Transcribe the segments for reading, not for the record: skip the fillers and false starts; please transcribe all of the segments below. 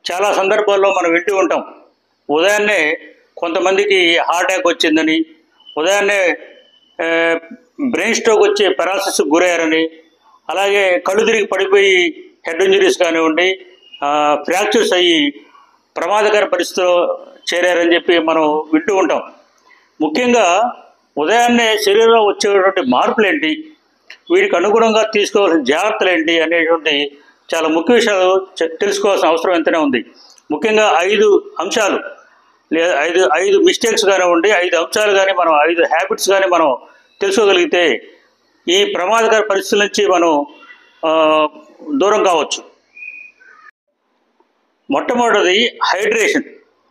చాలా సందర్భాల్లో మనం వింటూ ఉంటాం. ఉదయాన్నే కొంతమందికి హార్ట్ అటాక్ వచ్చిందని, ఉదయాన్నే బ్రెయిన్ స్ట్రోక్ వచ్చి పెరాలసిస్కి గురయ్యారని, అలాగే కళ్ళు తిరిగి పడిపోయి హెడ్ ఇంజరీస్ కానివ్వండి, ఫ్రాక్చర్స్ అయ్యి ప్రమాదకర పరిస్థితిలో చేరారని చెప్పి మనం వింటూ ఉంటాం. ముఖ్యంగా ఉదయాన్నే శరీరంలో వచ్చేటువంటి మార్పులు ఏంటి, వీటికి అనుగుణంగా తీసుకోవాల్సిన జాగ్రత్తలు ఏంటి అనేటువంటి చాలా ముఖ్య విషయాలు తెలుసుకోవాల్సిన అవసరం ఎంతనే ఉంది. ముఖ్యంగా 5 అంశాలు లేదా 5 మిస్టేక్స్ కానివ్వండి, 5 అంశాలు కానీ, మనం 5 హ్యాబిట్స్ కానీ మనం తెలుసుకోగలిగితే ఈ ప్రమాదకర పరిస్థితుల నుంచి మనం దూరం కావచ్చు. మొట్టమొదటిది హైడ్రేషన్.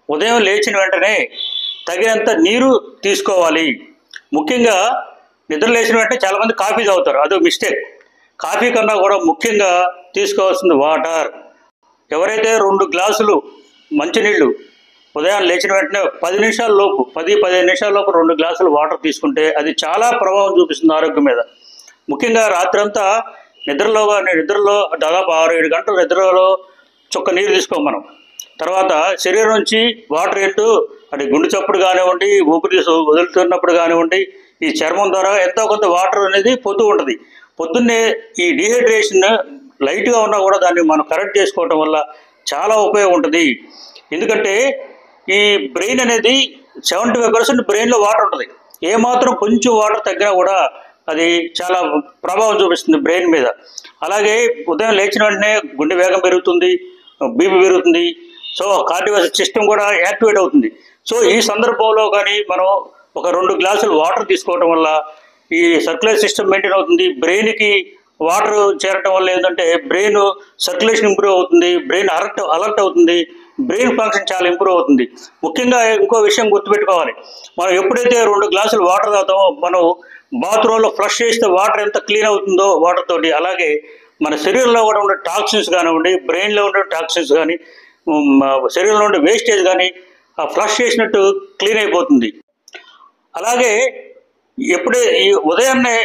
ఉదయం లేచిన వెంటనే తగినంత నీరు తీసుకోవాలి. ముఖ్యంగా నిద్ర లేచిన వెంటనే చాలామంది కాఫీ తాగుతారు, అదో మిస్టేక్. కాఫీ కన్నా కూడా ముఖ్యంగా తీసుకోవాల్సింది వాటర్. ఎవరైతే 2 గ్లాసులు మంచినీళ్ళు ఉదయం లేచిన వెంటనే 10 నిమిషాల లోపు 10-15 నిమిషాల లోపు 2 గ్లాసులు వాటర్ తీసుకుంటే అది చాలా ప్రభావం చూపిస్తుంది ఆరోగ్యం మీద. ముఖ్యంగా రాత్రంతా నిద్రలో దాదాపు 6-7 గంటల నిద్రలో చుక్క నీరు తీసుకోం మనం. తర్వాత శరీరం నుంచి వాటర్ ఏంటో అది గుండె చప్పుడు కానివ్వండి, ఊపిరి వదులుతున్నప్పుడు కానివ్వండి, ఈ చర్మం ద్వారా ఎంతో కొంత వాటర్ అనేది పోతూ ఉంటుంది. పొద్దున్నే ఈ డీహైడ్రేషన్ లైట్గా ఉన్నా కూడా దాన్ని మనం కరెక్ట్ చేసుకోవటం వల్ల చాలా ఉపయోగం ఉంటుంది. ఎందుకంటే ఈ బ్రెయిన్ అనేది 75% బ్రెయిన్లో వాటర్ ఉంటుంది. ఏమాత్రం కొంచెం వాటర్ తగ్గినా కూడా అది చాలా ప్రభావం చూపిస్తుంది బ్రెయిన్ మీద. అలాగే ఉదయం లేచిన వెంటనే గుండె వేగం పెరుగుతుంది, బీపీ పెరుగుతుంది, సో కార్డియోవాస్కులర్ సిస్టమ్ కూడా యాక్టివేట్ అవుతుంది. సో ఈ సందర్భంలో కానీ మనం ఒక 2 గ్లాసులు వాటర్ తీసుకోవడం వల్ల ఈ సర్క్యులేషన్ సిస్టమ్ మెయింటైన్ అవుతుంది. బ్రెయిన్కి వాటర్ చేరటం వల్ల ఏంటంటే బ్రెయిన్ సర్క్యులేషన్ ఇంప్రూవ్ అవుతుంది, బ్రెయిన్ అలర్ట్ అవుతుంది, బ్రెయిన్ ఫంక్షన్ చాలా ఇంప్రూవ్ అవుతుంది. ముఖ్యంగా ఇంకో విషయం గుర్తుపెట్టుకోవాలి, మనం ఎప్పుడైతే 2 గ్లాసులు వాటర్ తాగుతామో మనం బాత్రూంలో ఫ్లష్ చేస్తే వాటర్ ఎంత క్లీన్ అవుతుందో వాటర్ తోటి, అలాగే మన శరీరంలో కూడా ఉండే టాక్సిన్స్ కానివ్వండి, బ్రెయిన్లో ఉండే టాక్సిన్స్ కానీ, శరీరంలో ఉండే వేస్టేజ్ కానీ ఫ్లష్ చేసినట్టు క్లీన్ అయిపోతుంది. అలాగే ఎప్పుడే ఈ ఉదయాన్నే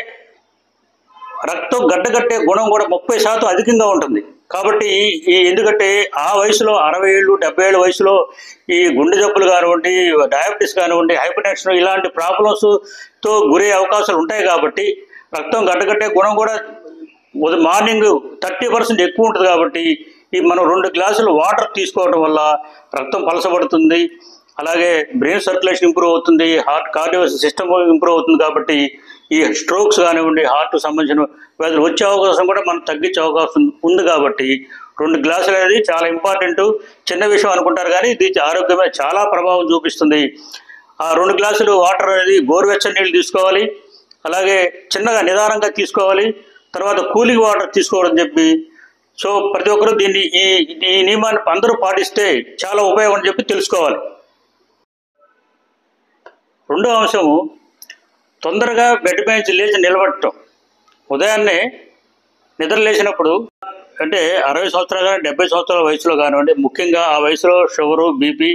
రక్తం గడ్డగట్టే గుణం కూడా 30% అధికంగా ఉంటుంది. కాబట్టి ఎందుకంటే ఆ వయసులో 60 ఏళ్ళు 70 ఏళ్ళ వయసులో ఈ గుండె జబ్బులు కానివ్వండి, డయాబెటీస్ కానివ్వండి, హైపర్ టెన్షన్ ఇలాంటి ప్రాబ్లమ్స్తో గురయ్యే అవకాశాలు ఉంటాయి. కాబట్టి రక్తం గడ్డగట్టే గుణం కూడా మార్నింగ్ 30% ఎక్కువ ఉంటుంది. కాబట్టి మనం 2 గ్లాసులు వాటర్ తీసుకోవడం వల్ల రక్తం పలసబడుతుంది, అలాగే బ్రెయిన్ సర్క్యులేషన్ ఇంప్రూవ్ అవుతుంది, కార్డియోవాస్కులర్ సిస్టమ్ ఇంప్రూవ్ అవుతుంది. కాబట్టి ఈ స్ట్రోక్స్ కానివ్వండి, హార్ట్ సంబంధించిన వ్యాధులు వచ్చే అవకాశం కూడా మనం తగ్గించే అవకాశం ఉంది. కాబట్టి 2 గ్లాసులు అనేది చాలా ఇంపార్టెంట్. చిన్న విషయం అనుకుంటారు కానీ ఇది ఆరోగ్యం మీద చాలా ప్రభావం చూపిస్తుంది. ఆ 2 గ్లాసులు వాటర్ అనేది గోరువెచ్చని నీళ్ళు తీసుకోవాలి, అలాగే చిన్నగా నిదానంగా తీసుకోవాలి, తర్వాత కూలింగ్ వాటర్ తీసుకోవడం చెప్పి. సో ప్రతి ఒక్కరూ దీన్ని ఈ నియమాన్ని అందరూ పాటిస్తే చాలా ఉపయోగం అని చెప్పి తెలుసుకోవాలి. రెండో అంశము తొందరగా బెడ్ మీద నుంచి లేచి నిలబడటం. ఉదయాన్నే నిద్ర లేచినప్పుడు అంటే 60 సంవత్సరాలు కానీ 70 సంవత్సరాల వయసులో కానివ్వండి, ముఖ్యంగా ఆ వయసులో షుగరు, బీపీ,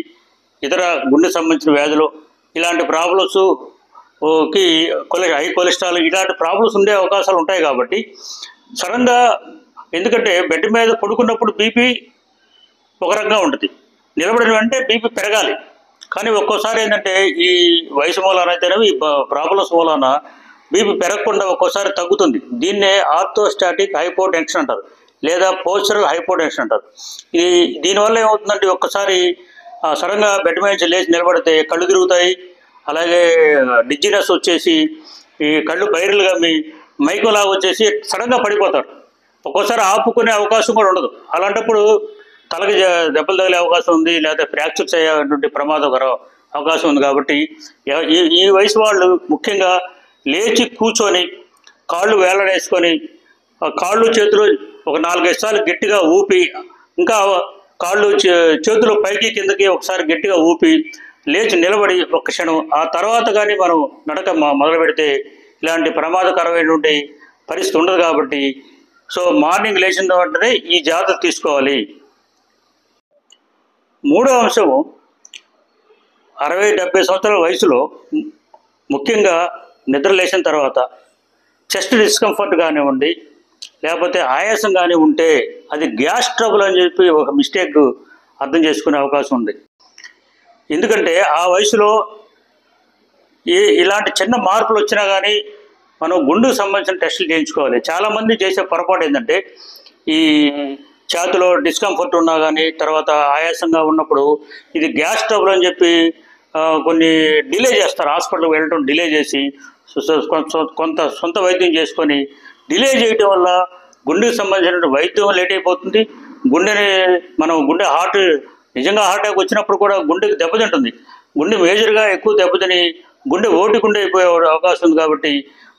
ఇతర గుండె సంబంధించిన వ్యాధులు, ఇలాంటి ప్రాబ్లమ్స్కి హై కొలెస్ట్రాల్ ఇలాంటి ప్రాబ్లమ్స్ ఉండే అవకాశాలు ఉంటాయి. కాబట్టి సడన్గా, ఎందుకంటే బెడ్ మీద పడుకున్నప్పుడు బీపీ ఒక రకంగా ఉంటుంది, నిలబడిన వెంటనే బీపీ పెరగాలి. కానీ ఒక్కోసారి ఏంటంటే ఈ వయసు మూలాన అయితేనే ఈ ప్రాబ్లమ్స్ మూలాన బీపీ పెరగకుండా ఒక్కోసారి తగ్గుతుంది. దీన్నే ఆర్థోస్టాటిక్ హైపోటెన్షన్ అంటారు, లేదా పోస్చరల్ హైపోటెన్షన్ అంటారు. దీనివల్ల ఏమవుతుందంటే ఒక్కసారి సడన్గా బెడ్ మీద నుంచి లేచి నిలబడితే కళ్ళు తిరుగుతాయి, అలాగే డిజ్జినెస్ వచ్చేసి ఈ కళ్ళు బైరలుగా మైకోలాగా వచ్చేసి సడన్గా పడిపోతారు. ఒక్కోసారి ఆపుకునే అవకాశం కూడా ఉండదు. అలాంటప్పుడు తలకి దెబ్బలు తగిలే అవకాశం ఉంది, లేకపోతే ఫ్రాక్చర్స్ అయ్యేటువంటి ప్రమాదకర అవకాశం ఉంది. కాబట్టి ఈ వయసు వాళ్ళు ముఖ్యంగా లేచి కూర్చొని కాళ్ళు వేళ్ళనేసుకొని కాళ్ళు చేతులు ఒక 4-5 సార్లు గట్టిగా ఊపి, ఇంకా కాళ్ళు చేతులు పైకి కిందకి ఒకసారి గట్టిగా ఊపి లేచి నిలబడి ఒక్క క్షణం, ఆ తర్వాత కానీ మనం నడక మొదలు పెడితే ఇలాంటి ప్రమాదకరమైనటువంటి పరిస్థితి ఉండదు. కాబట్టి సో మార్నింగ్ లేచిన వెంటనే ఈ జాగ్రత్త తీసుకోవాలి. మూడో అంశము 60-70 సంవత్సరాల వయసులో ముఖ్యంగా నిద్ర లేచిన తర్వాత చెస్ట్ డిస్కంఫర్ట్ కానివ్వండి, లేకపోతే ఆయాసం కానీ ఉంటే అది గ్యాస్ ట్రబుల్ అని చెప్పి ఒక మిస్టేక్ అర్థం చేసుకునే అవకాశం ఉంది. ఎందుకంటే ఆ వయసులో ఇలాంటి చిన్న మార్పులు వచ్చినా కానీ మనం గుండెకు సంబంధించిన టెస్టులు చేయించుకోవాలి. చాలామంది చేసే పొరపాటు ఏంటంటే ఈ ఛాతీలో డిస్కంఫర్ట్ ఉన్నా కానీ, తర్వాత ఆయాసంగా ఉన్నప్పుడు ఇది గ్యాస్ ట్రబుల్ అని చెప్పి కొన్ని డిలే చేస్తారు. హాస్పిటల్కి వెళ్ళడం డిలే చేసి కొంత సొంత వైద్యం చేసుకొని డిలే చేయటం వల్ల గుండెకు సంబంధించిన వైద్యం లేట్ అయిపోతుంది. గుండె హార్ట్ నిజంగా హార్ట్ అటాక్ వచ్చినప్పుడు కూడా గుండెకి దెబ్బతింటుంది. గుండె మేజర్గా ఎక్కువ దెబ్బతిని గుండె ఓటికుండా అయిపోయే అవకాశం ఉంది. కాబట్టి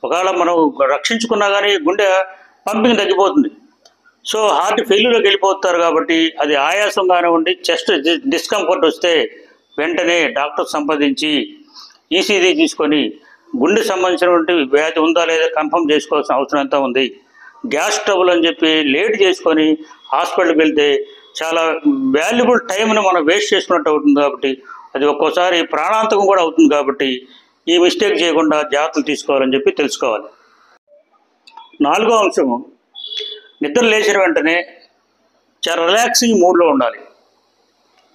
ఒకవేళ మనం రక్షించుకున్నా కానీ గుండె పంపింగ్ తగ్గిపోతుంది. సో హార్ట్ ఫెయిల్యూర్లోకి వెళ్ళిపోతారు. కాబట్టి అది ఆయాసం కానివ్వండి, చెస్ట్ డిస్కంఫర్ట్ వస్తే వెంటనే డాక్టర్ సంప్రదించి ఈసీజీ తీసుకొని గుండె సంబంధించినటువంటి వ్యాధి ఉందా లేదా కన్ఫర్మ్ చేసుకోవాల్సిన అవసరం ఎంత ఉంది. గ్యాస్ ట్రబుల్ అని చెప్పి లేట్ చేసుకొని హాస్పిటల్కి వెళ్తే చాలా వాల్యుబుల్ టైంను మనం వేస్ట్ చేసుకున్నట్టు అవుతుంది. కాబట్టి అది ఒక్కోసారి ప్రాణాంతకం కూడా అవుతుంది. కాబట్టి ఈ మిస్టేక్ చేయకుండా జాగ్రత్తలు తీసుకోవాలని చెప్పి తెలుసుకోవాలి. 4వ అంశము, నిద్ర లేచిన వెంటనే చాలా రిలాక్సింగ్ మూడ్లో ఉండాలి.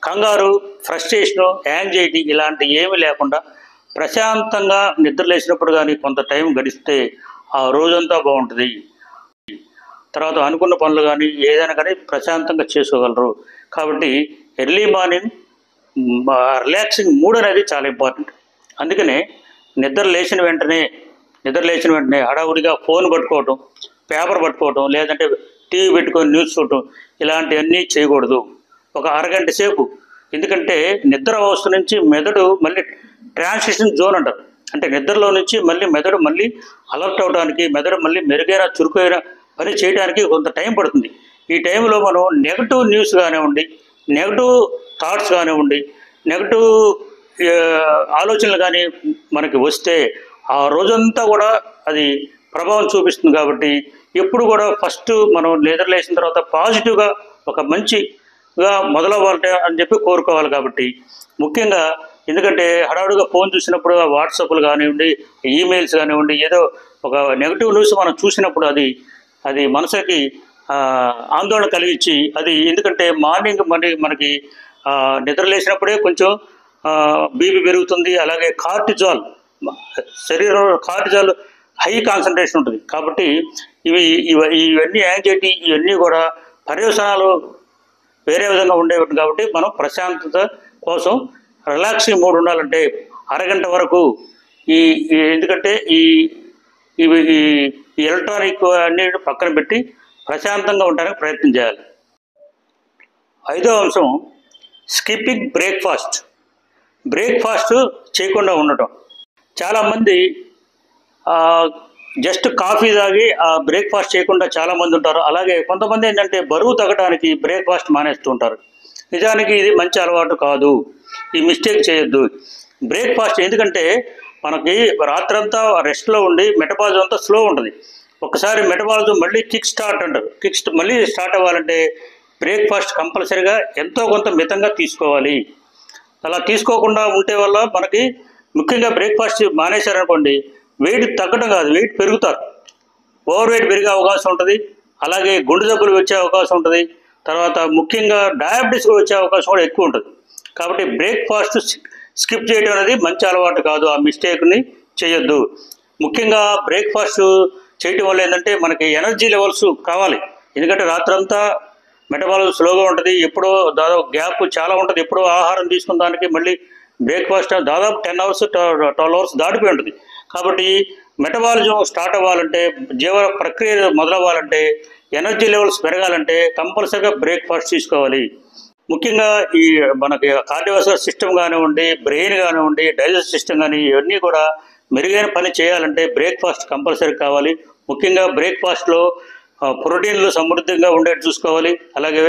కంగారు, ఫ్రస్ట్రేషను, యాంగ్జైటీ ఇలాంటి ఏమీ లేకుండా ప్రశాంతంగా నిద్ర లేచినప్పుడు కానీ కొంత టైం గడిస్తే ఆ రోజంతా బాగుంటుంది. తర్వాత అనుకున్న పనులు కానీ ఏదైనా కానీ ప్రశాంతంగా చేసుకోగలరు. కాబట్టి ఎర్లీ మార్నింగ్ రిలాక్సింగ్ మూడ్ అనేది చాలా ఇంపార్టెంట్. అందుకనే నిద్ర లేచిన వెంటనే హడావుడిగా ఫోన్ పట్టుకోవటం, పేపర్ పట్టుకోవటం, లేదంటే టీవీ పెట్టుకొని న్యూస్ చూడటం ఇలాంటివన్నీ చేయకూడదు. ఒక అరగంట సేపు, ఎందుకంటే నిద్ర అవస్థ నుంచి మెదడు మళ్ళీ ట్రాన్సిషన్ జోన్ అంటారు. అంటే నిద్రలో నుంచి మెదడు మళ్ళీ అలర్ట్ అవడానికి, మెదడు మళ్ళీ మెరుగైన చురుకైన పని చేయడానికి కొంత టైం పడుతుంది. ఈ టైంలో మనం నెగటివ్ న్యూస్ కానివ్వండి, నెగటివ్ థాట్స్ కానివ్వండి, నెగటివ్ ఆలోచనలు కానీ మనకి వస్తే ఆ రోజంతా కూడా అది ప్రభావం చూపిస్తుంది. కాబట్టి ఎప్పుడు కూడా ఫస్ట్ మనం నిద్ర లేచిన తర్వాత పాజిటివ్గా ఒక మంచిగా మొదలవ్వాలి అని చెప్పి కోరుకోవాలి. కాబట్టి ముఖ్యంగా ఎందుకంటే హడావుడిగా ఫోన్ చూసినప్పుడు వాట్సాప్లు కానివ్వండి, ఈమెయిల్స్ కానివ్వండి, ఏదో ఒక నెగటివ్ న్యూస్ మనం చూసినప్పుడు అది మనసుకి ఆందోళన కలిగించి అది ఎందుకంటే మార్నింగ్ మనకి నిద్ర లేచినప్పుడే కొంచెం బీపీ పెరుగుతుంది. అలాగే శరీరంలో కార్టిజాల్ హై కాన్సన్ట్రేషన్ ఉంటుంది. కాబట్టి ఇవన్నీ యాంగ్జైటీ ఇవన్నీ కూడా పర్యవసానాలు వేరే విధంగా ఉండేవి. కాబట్టి మనం ప్రశాంతత కోసం రిలాక్సింగ్ మూడ్ ఉండాలంటే అరగంట వరకు ఎందుకంటే ఈ ఎలక్ట్రానిక్ అన్ని పక్కన పెట్టి ప్రశాంతంగా ఉండడానికి ప్రయత్నం చేయాలి. 5వ అంశం, స్కిప్పింగ్ బ్రేక్ఫాస్ట్ చేయకుండా ఉండటం. చాలామంది జస్ట్ కాఫీ తాగి బ్రేక్ఫాస్ట్ చేయకుండా చాలామంది ఉంటారు. అలాగే కొంతమంది ఏంటంటే బరువు తగ్గడానికి బ్రేక్ఫాస్ట్ మానేస్తూ ఉంటారు. నిజానికి ఇది మంచి అలవాటు కాదు. ఈ మిస్టేక్ చేయొద్దు. బ్రేక్ఫాస్ట్ ఎందుకంటే మనకి రాత్రంతా రెస్ట్లో ఉండి మెటబాలిజం అంతా స్లో ఉంటుంది. ఒకసారి మెటబాలిజం మళ్ళీ మళ్ళీ స్టార్ట్ అవ్వాలంటే బ్రేక్ఫాస్ట్ కంపల్సరీగా ఎంతో కొంత మితంగా తీసుకోవాలి. అలా తీసుకోకుండా ఉంటే వల్ల మనకి ముఖ్యంగా బ్రేక్ఫాస్ట్ మానేశారనుకోండి వెయిట్ తగ్గడం కాదు, వెయిట్ పెరుగుతారు. ఓవర్ వెయిట్ పెరిగే అవకాశం ఉంటుంది. అలాగే గుండె జబ్బులు వచ్చే అవకాశం ఉంటుంది. తర్వాత ముఖ్యంగా డయాబెటీస్ వచ్చే అవకాశం కూడా ఎక్కువ ఉంటుంది. కాబట్టి బ్రేక్ఫాస్ట్ స్కిప్ చేయడం అనేది మంచి అలవాటు కాదు. ఆ మిస్టేక్ని చేయొద్దు. ముఖ్యంగా బ్రేక్ఫాస్ట్ చేయటం వల్ల ఏంటంటే మనకి ఎనర్జీ లెవెల్స్ కావాలి. ఎందుకంటే రాత్రంతా మెటబాలిజం స్లోగా ఉంటుంది. ఎప్పుడో దాదాపు గ్యాప్ చాలా ఉంటుంది. ఎప్పుడో ఆహారం తీసుకున్న దానికి మళ్ళీ బ్రేక్ఫాస్ట్ దాదాపు 10 hours 12 hours దాటిపోయి ఉంటుంది. కాబట్టి మెటబాలిజం స్టార్ట్ అవ్వాలంటే, జీవ ప్రక్రియ మొదలవ్వాలంటే, ఎనర్జీ లెవెల్స్ పెరగాలంటే కంపల్సరీగా బ్రేక్ఫాస్ట్ తీసుకోవాలి. ముఖ్యంగా ఈ మనకి కార్డియోవాస్కులర్ సిస్టమ్ కానివ్వండి, బ్రెయిన్ కానివ్వండి, డైజెస్ట్ సిస్టమ్ కానీ ఇవన్నీ కూడా మెరుగైన పని చేయాలంటే బ్రేక్ఫాస్ట్ కంపల్సరీ కావాలి. ముఖ్యంగా బ్రేక్ఫాస్ట్లో ప్రోటీన్లు సమృద్ధిగా ఉండేట్టు చూసుకోవాలి. అలాగే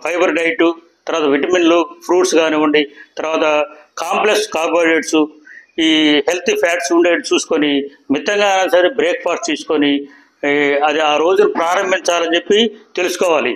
ఫైబర్ డైటు, తర్వాత విటమిన్లు, ఫ్రూట్స్ కానివ్వండి, తర్వాత కాంప్లెక్స్ కార్బోహైడ్రేట్స్, ఈ హెల్తీ ఫ్యాట్స్ ఉండేట్టు చూసుకొని మితంగా సరే బ్రేక్ఫాస్ట్ తీసుకొని అది ఆ రోజును ప్రారంభించాలని చెప్పి తెలుసుకోవాలి.